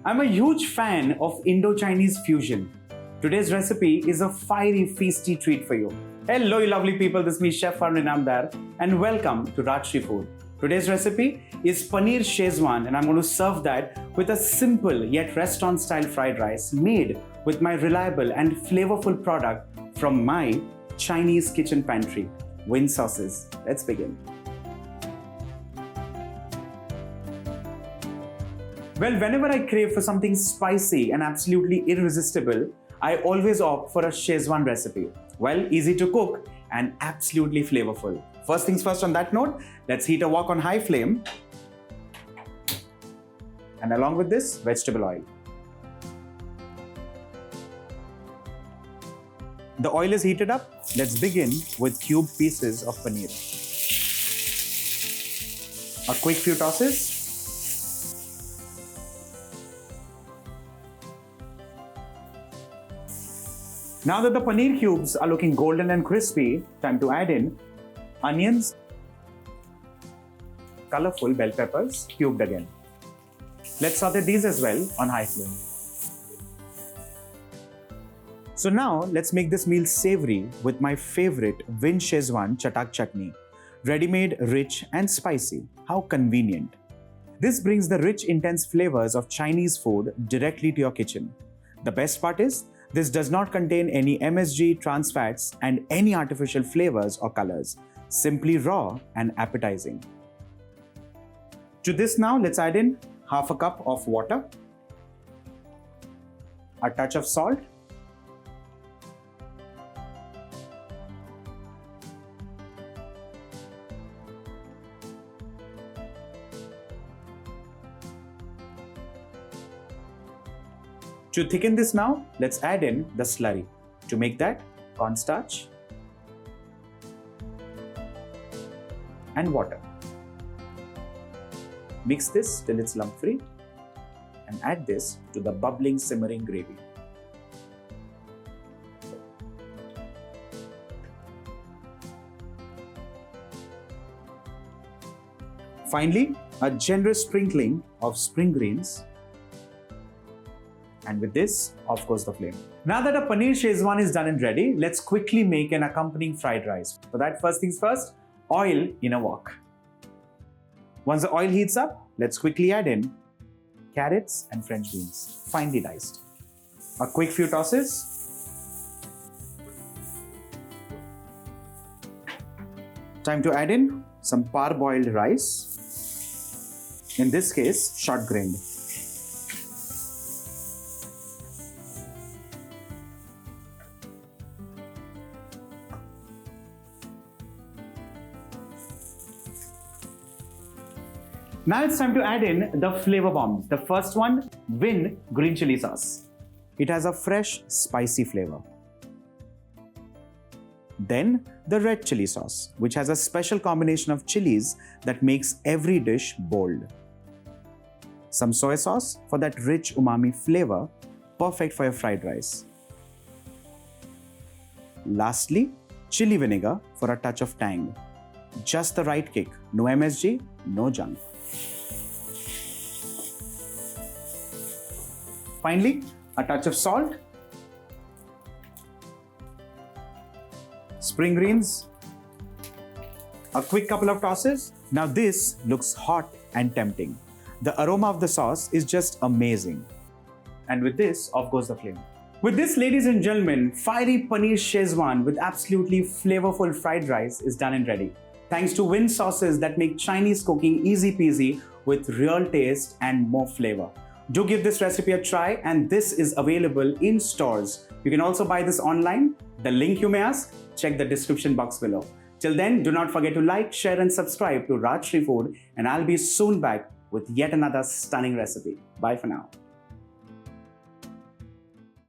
I'm a huge fan of Indo-Chinese fusion. Today's recipe is a fiery, feasty treat for you. Hello, you lovely people. This is me, Chef Varun, and welcome to Rajshri Food. Today's recipe is Paneer Schezwan, and I'm going to serve that with a simple yet restaurant-style fried rice made with my reliable and flavorful product from my Chinese kitchen pantry, Winn Sauces. Let's begin. Well, whenever I crave for something spicy and absolutely irresistible, I always opt for a Schezwan recipe. Well, easy to cook and absolutely flavorful. First things first on that note, let's heat a wok on high flame. And along with this, vegetable oil. The oil is heated up. Let's begin with cubed pieces of paneer. A quick few tosses. Now that the paneer cubes are looking golden and crispy, time to add in onions, colorful bell peppers, cubed again. Let's saute these as well on high flame. So now let's make this meal savory with my favorite Winn Sauces CHATTAK chutney. Ready-made, rich and spicy. How convenient. This brings the rich, intense flavors of Chinese food directly to your kitchen. The best part is, this does not contain any MSG, trans fats, and any artificial flavors or colors. Simply raw and appetizing. To this now, let's add in half a cup of water, a touch of salt, To thicken this now, let's add in the slurry. To make that, cornstarch and water. Mix this till it's lump-free and add this to the bubbling, simmering gravy. Finally, a generous sprinkling of spring greens. And with this, off goes the flame. Now that a Paneer Schezwan is done and ready, let's quickly make an accompanying fried rice. For that, first things first, oil in a wok. Once the oil heats up, let's quickly add in carrots and French beans, finely diced. A quick few tosses. Time to add in some parboiled rice. In this case, short grained. Now it's time to add in the flavor bombs. The first one, Winn green chili sauce. It has a fresh, spicy flavor. Then the red chili sauce, which has a special combination of chilies that makes every dish bold. Some soy sauce for that rich umami flavor, perfect for your fried rice. Lastly, chili vinegar for a touch of tang. Just the right kick, no MSG, no junk. Finally, a touch of salt, spring greens, a quick couple of tosses. Now this looks hot and tempting. The aroma of the sauce is just amazing. And with this, off goes the flame. With this, ladies and gentlemen, fiery Paneer Schezwan with absolutely flavorful fried rice is done and ready. Thanks to Winn Sauces that make Chinese cooking easy peasy with real taste and more flavor. Do give this recipe a try, and this is available in stores. You can also buy this online. The link you may ask, check the description box below. Till then, do not forget to like, share and subscribe to Rajshri Food, and I'll be soon back with yet another stunning recipe. Bye for now.